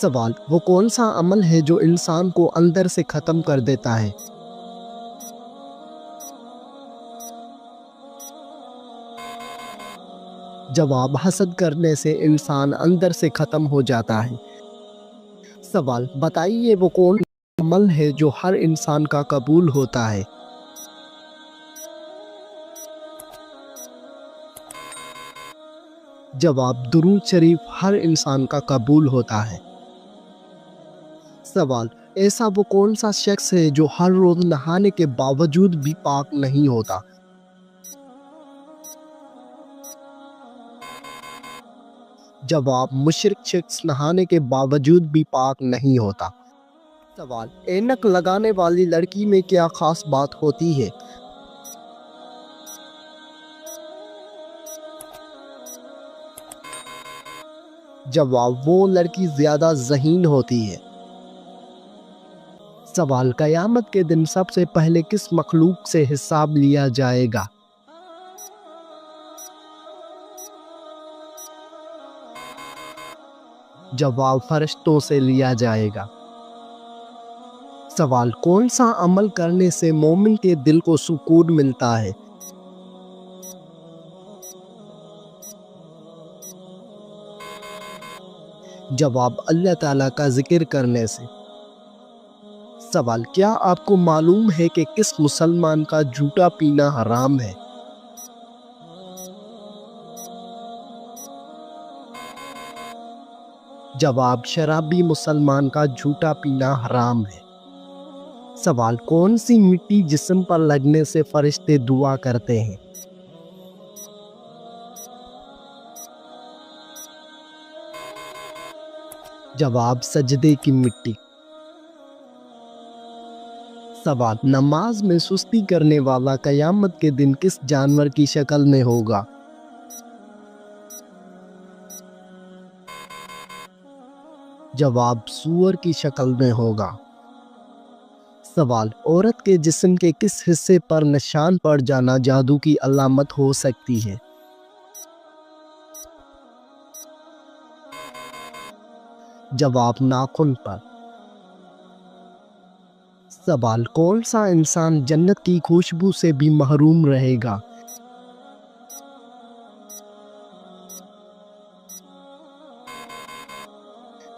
سوال: وہ کون سا عمل ہے جو انسان کو اندر سے ختم کر دیتا ہے؟ جواب: حسد کرنے سے انسان اندر سے ختم ہو جاتا ہے۔ سوال: بتائیے وہ کون سا عمل ہے جو ہر انسان کا قبول ہوتا ہے؟ جواب: درود شریف ہر انسان کا قبول ہوتا ہے۔ سوال: ایسا وہ کون سا شخص ہے جو ہر روز نہانے کے باوجود بھی پاک نہیں ہوتا؟ جواب: مشرک شخص نہانے کے باوجود بھی پاک نہیں ہوتا۔ سوال: اینک لگانے والی لڑکی میں کیا خاص بات ہوتی ہے؟ جواب: وہ لڑکی زیادہ ذہین ہوتی ہے۔ سوال: قیامت کے دن سب سے پہلے کس مخلوق سے حساب لیا جائے گا؟ جواب: فرشتوں سے لیا جائے گا۔ سوال: کون سا عمل کرنے سے مومن کے دل کو سکون ملتا ہے؟ جواب: اللہ تعالیٰ کا ذکر کرنے سے۔ سوال: کیا آپ کو معلوم ہے کہ کس مسلمان کا جھوٹا پینا حرام ہے؟ جواب: شرابی مسلمان کا جھوٹا پینا حرام ہے۔ سوال: کون سی مٹی جسم پر لگنے سے فرشتے دعا کرتے ہیں؟ جواب: سجدے کی مٹی۔ سوال: نماز میں سستی کرنے والا قیامت کے دن کس جانور کی شکل میں ہوگا؟ جواب: سور کی شکل میں ہوگا۔ سوال: عورت کے جسم کے کس حصے پر نشان پڑ جانا جادو کی علامت ہو سکتی ہے؟ جواب: ناخن پر۔ سوال: کون سا انسان جنت کی خوشبو سے بھی محروم رہے گا؟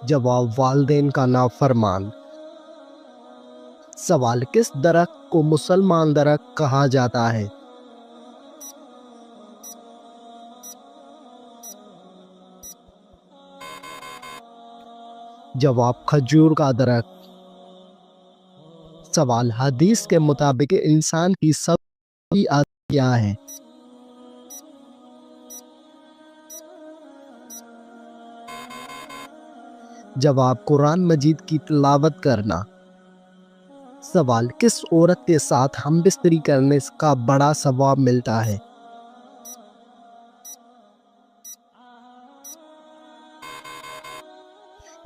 جواب: والدین کا نافرمان۔ سوال: کس درخت کو مسلمان درخت کہا جاتا ہے؟ جواب: کھجور کا درخت۔ سوال: حدیث کے مطابق انسان کی سب سے بڑی عادت کیا ہے؟ جواب: قرآن مجید کی تلاوت کرنا۔ سوال: کس عورت کے ساتھ ہم بستری کرنے کا بڑا ثواب ملتا ہے؟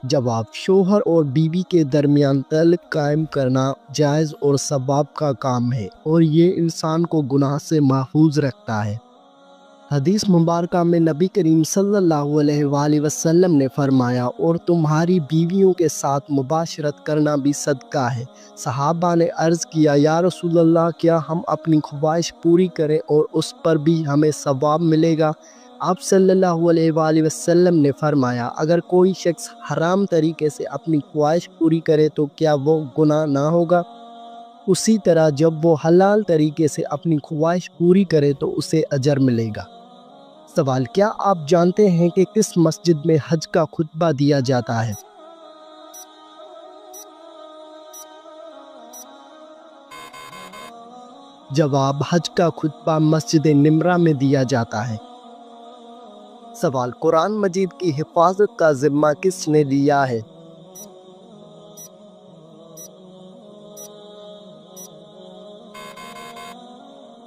جواب: شوہر اور بیوی کے درمیان تعلق قائم کرنا جائز اور ثواب کا کام ہے اور یہ انسان کو گناہ سے محفوظ رکھتا ہے۔ حدیث مبارکہ میں نبی کریم صلی اللہ علیہ وآلہ وسلم نے فرمایا، اور تمہاری بیویوں کے ساتھ مباشرت کرنا بھی صدقہ ہے۔ صحابہ نے عرض کیا، یا رسول اللہ، کیا ہم اپنی خواہش پوری کریں اور اس پر بھی ہمیں ثواب ملے گا؟ آپ صلی اللہ علیہ وآلہ وسلم نے فرمایا، اگر کوئی شخص حرام طریقے سے اپنی خواہش پوری کرے تو کیا وہ گناہ نہ ہوگا؟ اسی طرح جب وہ حلال طریقے سے اپنی خواہش پوری کرے تو اسے اجر ملے گا۔ سوال: کیا آپ جانتے ہیں کہ کس مسجد میں حج کا خطبہ دیا جاتا ہے؟ جواب: حج کا خطبہ مسجد نمرہ میں دیا جاتا ہے۔ سوال: قرآن مجید کی حفاظت کا ذمہ کس نے لیا ہے؟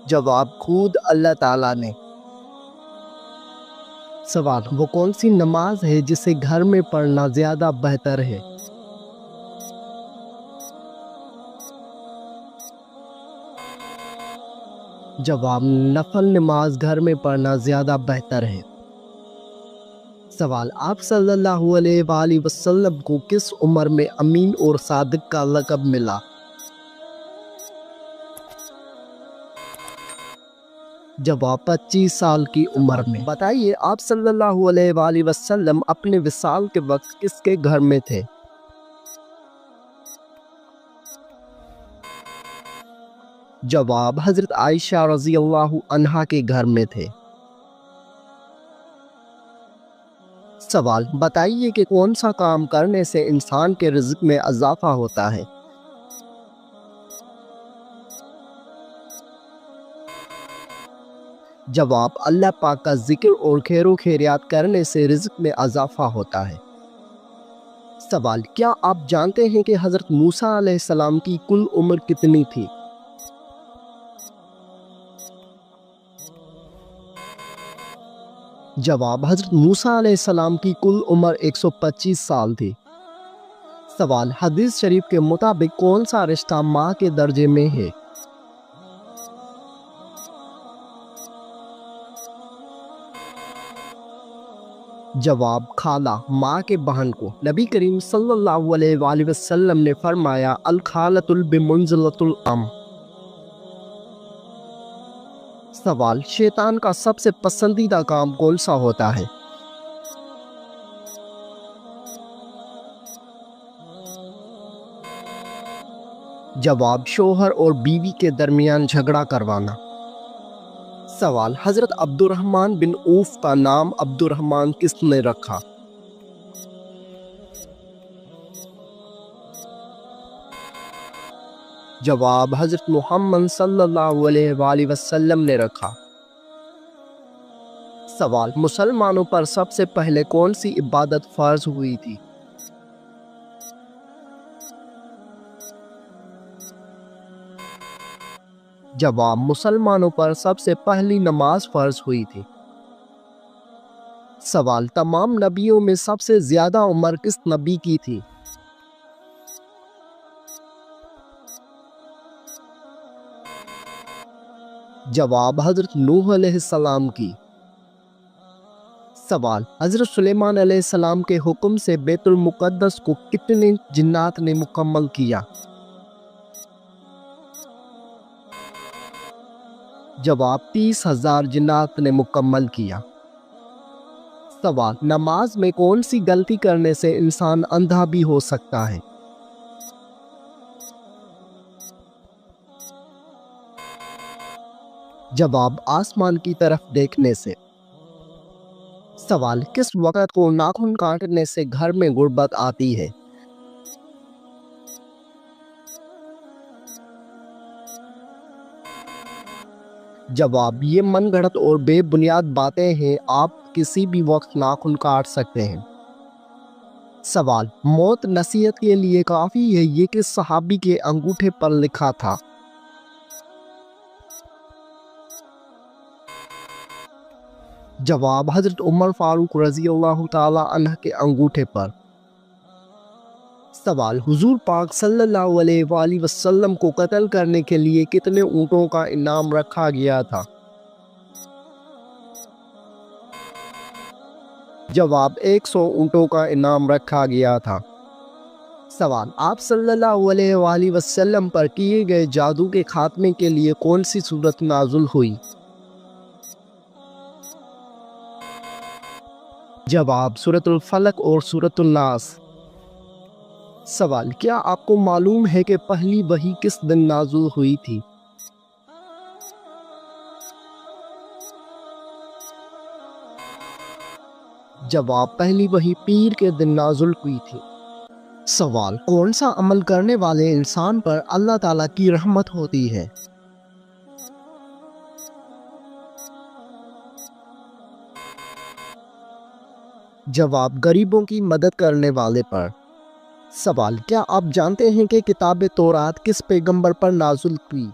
جواب: خود اللہ تعالیٰ نے۔ سوال: وہ کون سی نماز ہے جسے گھر میں پڑھنا زیادہ بہتر ہے؟ جواب: نفل نماز گھر میں پڑھنا زیادہ بہتر ہے۔ سوال: آپ صلی اللہ علیہ وآلہ وسلم کو کس عمر میں امین اور صادق کا لقب ملا؟ جواب: 25 سال کی عمر میں۔ بتائیے، آپ صلی اللہ علیہ وآلہ وسلم اپنے وصال کے وقت کس کے گھر میں تھے؟ جواب: حضرت عائشہ رضی اللہ عنہا کے گھر میں تھے۔ سوال: بتائیے کہ کون سا کام کرنے سے انسان کے رزق میں اضافہ ہوتا ہے؟ جواب: اللہ پاک کا ذکر اور خیر و خیریات کرنے سے رزق میں اضافہ ہوتا ہے۔ سوال: کیا آپ جانتے ہیں کہ حضرت موسیٰ علیہ السلام کی کل عمر کتنی تھی؟ جواب: حضرت موسیٰ علیہ السلام کی کل عمر 125 سال تھی۔ سوال: حدیث شریف کے مطابق کون سا رشتہ ماں کے درجے میں ہے؟ جواب: خالہ، ماں کے بہن کو۔ نبی کریم صلی اللہ علیہ وآلہ وسلم نے فرمایا، الخالۃ بمنزلۃ الام۔ سوال: شیطان کا سب سے پسندیدہ کام کون سا ہوتا ہے؟ جواب: شوہر اور بیوی کے درمیان جھگڑا کروانا۔ سوال: حضرت عبد الرحمن بن عوف کا نام عبد الرحمن کس نے رکھا؟ جواب: حضرت محمد صلی اللہ علیہ وآلہ وسلم نے رکھا۔ سوال: مسلمانوں پر سب سے پہلے کون سی عبادت فرض ہوئی تھی؟ جواب: مسلمانوں پر سب سے پہلی نماز فرض ہوئی تھی۔ سوال: تمام نبیوں میں سب سے زیادہ عمر کس نبی کی تھی؟ جواب: حضرت نوح علیہ السلام کی۔ سوال: حضرت سلیمان علیہ السلام کے حکم سے بیت المقدس کو کتنے جنات نے مکمل کیا؟ جواب: 30,000 جنات نے مکمل کیا۔ سوال: نماز میں کون سی غلطی کرنے سے انسان اندھا بھی ہو سکتا ہے؟ جواب: آسمان کی طرف دیکھنے سے۔ سوال: کس وقت کو ناخن کاٹنے سے گھر میں غربت آتی ہے؟ جواب: یہ من گھڑت اور بے بنیاد باتیں ہیں، آپ کسی بھی وقت ناخن کاٹ سکتے ہیں۔ سوال: موت نصیحت کے لیے کافی ہے، یہ کس صحابی کے انگوٹھے پر لکھا تھا؟ جواب: حضرت عمر فاروق رضی اللہ تعالی عنہ کے انگوٹھے پر۔ سوال: حضور پاک صلی اللہ علیہ وآلہ وسلم کو قتل کرنے کے لیے کتنے اونٹوں کا انعام رکھا گیا تھا؟ جواب: 100 اونٹوں کا انعام رکھا گیا تھا۔ سوال: آپ صلی اللہ علیہ وآلہ وسلم پر کیے گئے جادو کے خاتمے کے لیے کون سی سورت نازل ہوئی؟ جواب: سورۃ الفلق اور سورۃ الناس۔ سوال: کیا آپ کو معلوم ہے کہ پہلی وحی کس دن نازل ہوئی تھی؟ جواب: پہلی وحی پیر کے دن نازل ہوئی تھی۔ سوال: کون سا عمل کرنے والے انسان پر اللہ تعالیٰ کی رحمت ہوتی ہے؟ جواب: غریبوں کی مدد کرنے والے پر۔ سوال: کیا آپ جانتے ہیں کہ کتاب تورات کس پیغمبر پر نازل ہوئی؟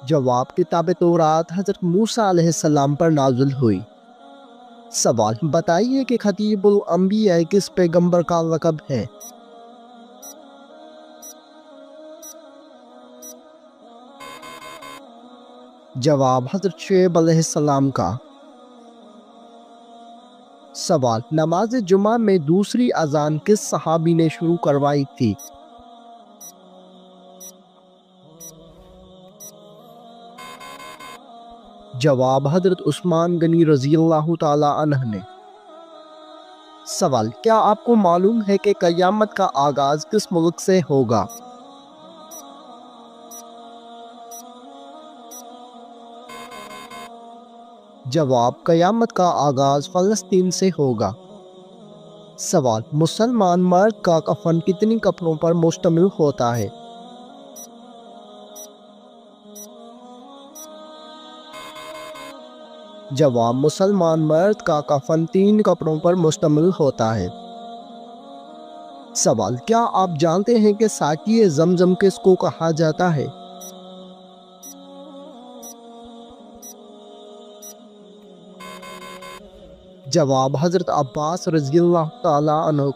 جواب: کتاب تورات حضرت موسیٰ علیہ السلام پر نازل ہوئی۔ سوال: بتائیے کہ خطیب الانبیاء کس پیغمبر کا لقب ہے؟ جواب حضرت شعیب علیہ السلام کا۔ سوال، نماز جمعہ میں دوسری اذان کس صحابی نے شروع کروائی تھی؟ جواب حضرت عثمان غنی رضی اللہ تعالی عنہ نے۔ سوال، کیا آپ کو معلوم ہے کہ قیامت کا آغاز کس ملک سے ہوگا؟ جواب، قیامت کا آغاز فلسطین سے ہوگا۔ سوال، مسلمان مرد کا کفن کتنی کپڑوں پر مشتمل ہوتا ہے؟ جواب، مسلمان مرد کا کفن 3 کپڑوں پر مشتمل ہوتا ہے۔ سوال، کیا آپ جانتے ہیں کہ ساقی زمزم کس کو کہا جاتا ہے؟ جواب، حضرت عباس رضی اللہ تعالی عنہ۔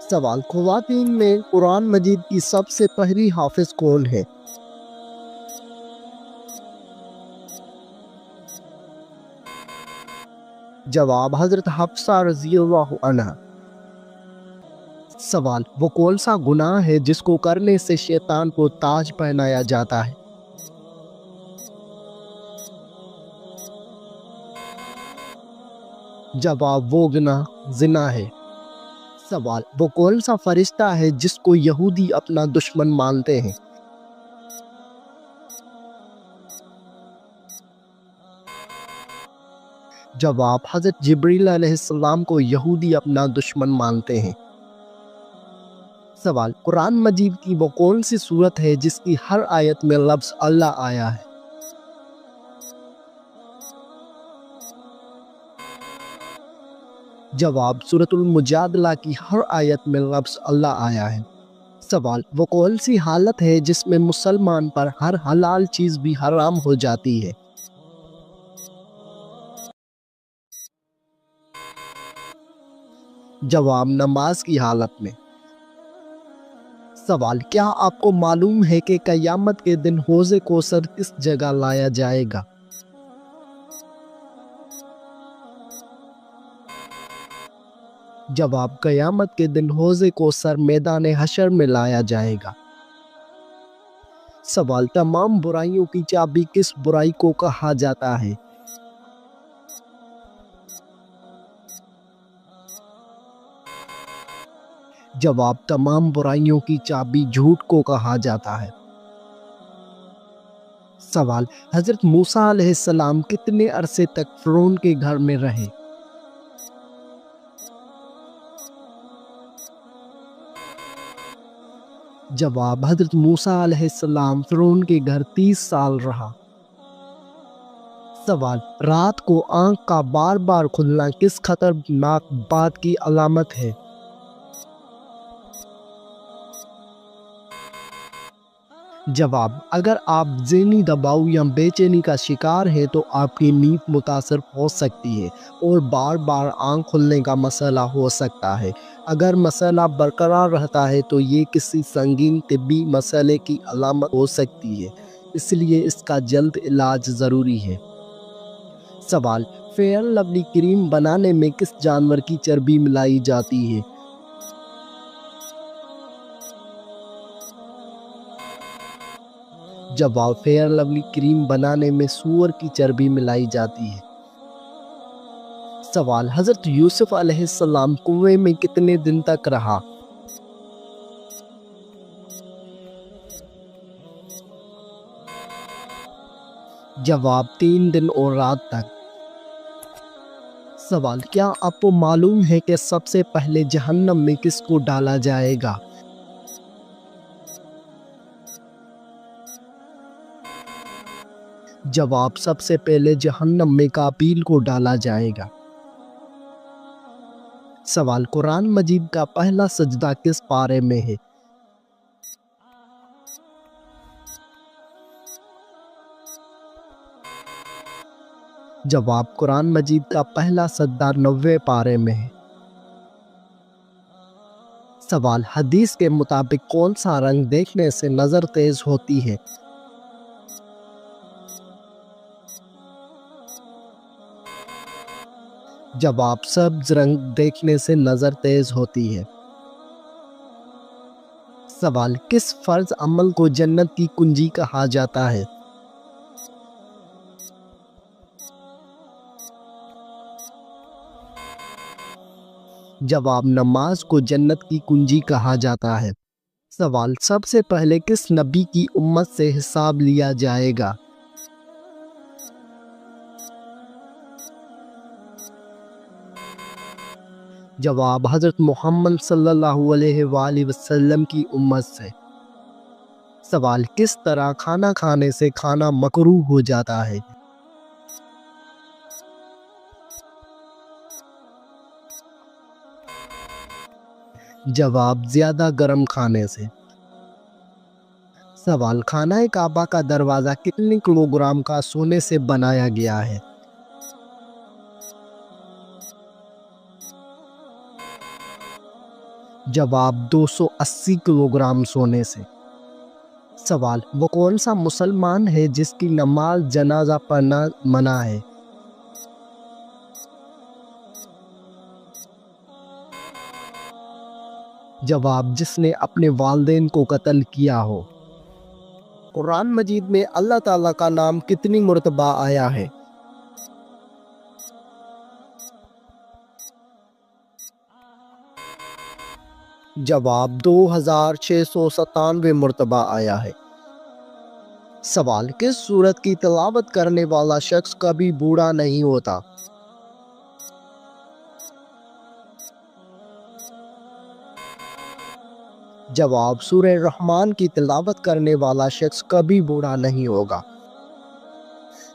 سوال، خواتین میں قرآن مجید کی سب سے پہلی حافظ کون ہے؟ جواب، حضرت حفصہ رضی اللہ عنہ۔ سوال، وہ کون سا گناہ ہے جس کو کرنے سے شیطان کو تاج پہنایا جاتا ہے؟ جواب، وہ گناہ زنا ہے۔ سوال، وہ کون سا فرشتہ ہے جس کو یہودی اپنا دشمن مانتے ہیں؟ جواب، حضرت جبریل علیہ السلام کو یہودی اپنا دشمن مانتے ہیں۔ سوال، قرآن مجید کی وہ کون سی سورت ہے جس کی ہر آیت میں لفظ اللہ آیا ہے؟ جواب، سورۃ المجادلہ کی ہر آیت میں لفظ اللہ آیا ہے۔ سوال، وہ کون سی حالت ہے جس میں مسلمان پر ہر حلال چیز بھی حرام ہو جاتی ہے؟ جواب، نماز کی حالت میں۔ سوال، کیا آپ کو معلوم ہے کہ قیامت کے دن حوض کوثر کس جگہ لایا جائے گا؟ جواب، قیامت کے دن حوض کوثر میدان حشر میں لایا جائے گا۔ سوال، تمام برائیوں کی چابی کس برائی کو کہا جاتا ہے؟ جواب، تمام برائیوں کی چابی جھوٹ کو کہا جاتا ہے۔ سوال، حضرت موسیٰ علیہ السلام کتنے عرصے تک فرعون کے گھر میں رہے؟ جواب، حضرت موسیٰ علیہ السلام فرعون کے گھر 30 سال رہا۔ سوال، رات کو آنکھ کا بار بار کھلنا کس خطرناک بات کی علامت ہے؟ جواب، اگر آپ ذہنی دباؤ یا بے چینی کا شکار ہیں تو آپ کی نیند متاثر ہو سکتی ہے اور بار بار آنکھ کھلنے کا مسئلہ ہو سکتا ہے۔ اگر مسئلہ برقرار رہتا ہے تو یہ کسی سنگین طبی مسئلے کی علامت ہو سکتی ہے، اس لیے اس کا جلد علاج ضروری ہے۔ سوال، فیئر لولی کریم بنانے میں کس جانور کی چربی ملائی جاتی ہے؟ جواب، فیئر لولی کریم بنانے میں سور کی چربی ملائی جاتی ہے۔ سوال، حضرت یوسف علیہ السلام کنویں میں کتنے دن تک رہا؟ جواب، 3 دن اور رات تک۔ سوال، کیا آپ کو معلوم ہے کہ سب سے پہلے جہنم میں کس کو ڈالا جائے گا؟ جواب، سب سے پہلے جہنم میں قابیل کو ڈالا جائے گا۔ سوال، قرآن مجید کا پہلا سجدہ کس پارے میں ہے؟ جواب، قرآن مجید کا پہلا سجدہ 90 پارے میں ہے۔ سوال، حدیث کے مطابق کون سا رنگ دیکھنے سے نظر تیز ہوتی ہے؟ جواب سبز رنگ دیکھنے سے نظر تیز ہوتی ہے۔ سوال کس فرض عمل کو جنت کی کنجی کہا جاتا ہے؟ جواب نماز کو جنت کی کنجی کہا جاتا ہے۔ سوال سب سے پہلے کس نبی کی امت سے حساب لیا جائے گا؟ جواب حضرت محمد صلی اللہ علیہ وآلہ وسلم کی امت سے۔ سوال کس طرح کھانا کھانے سے کھانا مکروہ ہو جاتا ہے؟ جواب زیادہ گرم کھانے سے۔ سوال خانہ کعبہ کا دروازہ کتنے کلوگرام کا سونے سے بنایا گیا ہے؟ جواب 280 کلوگرام سونے سے۔ سوال وہ کون سا مسلمان ہے جس کی نماز جنازہ پڑھنا منع ہے؟ جواب جس نے اپنے والدین کو قتل کیا ہو۔ قرآن مجید میں اللہ تعالیٰ کا نام کتنی مرتبہ آیا ہے؟ جواب 2697 مرتبہ آیا ہے۔ سوال کس سورت کی تلاوت کرنے والا شخص کبھی بوڑھا نہیں ہوتا؟ جواب سورہ رحمان کی تلاوت کرنے والا شخص کبھی بوڑھا نہیں ہوگا۔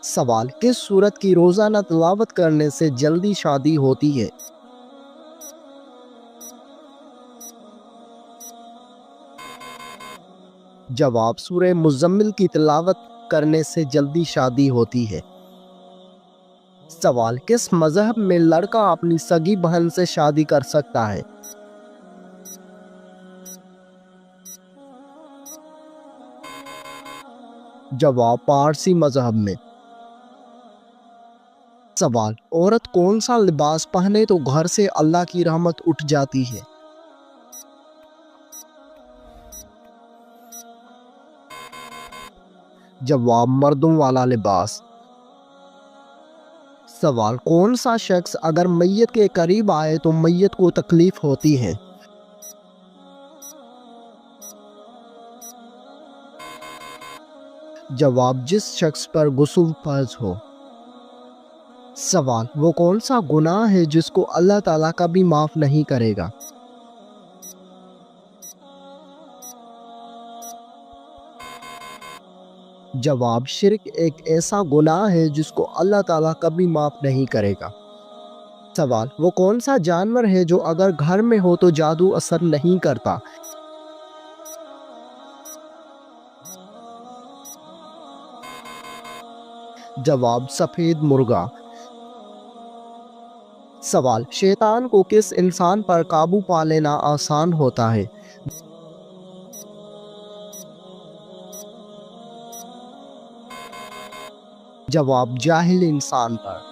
سوال کس سورت کی روزانہ تلاوت کرنے سے جلدی شادی ہوتی ہے؟ جواب سورہ مزمل کی تلاوت کرنے سے جلدی شادی ہوتی ہے۔ سوال کس مذہب میں لڑکا اپنی سگی بہن سے شادی کر سکتا ہے؟ جواب پارسی مذہب میں۔ سوال عورت کون سا لباس پہنے تو گھر سے اللہ کی رحمت اٹھ جاتی ہے؟ جواب مردوں والا لباس۔ سوال کون سا شخص اگر میت کے قریب آئے تو میت کو تکلیف ہوتی ہے؟ جواب جس شخص پر غسل فرض ہو۔ سوال وہ کون سا گناہ ہے جس کو اللہ تعالیٰ کبھی معاف نہیں کرے گا؟ جواب شرک ایک ایسا گناہ ہے جس کو اللہ تعالیٰ کبھی معاف نہیں کرے گا۔ سوال وہ کون سا جانور ہے جو اگر گھر میں ہو تو جادو اثر نہیں کرتا؟ جواب سفید مرغا۔ سوال شیطان کو کس انسان پر قابو پا لینا آسان ہوتا ہے؟ جواب جاہل انسان پر۔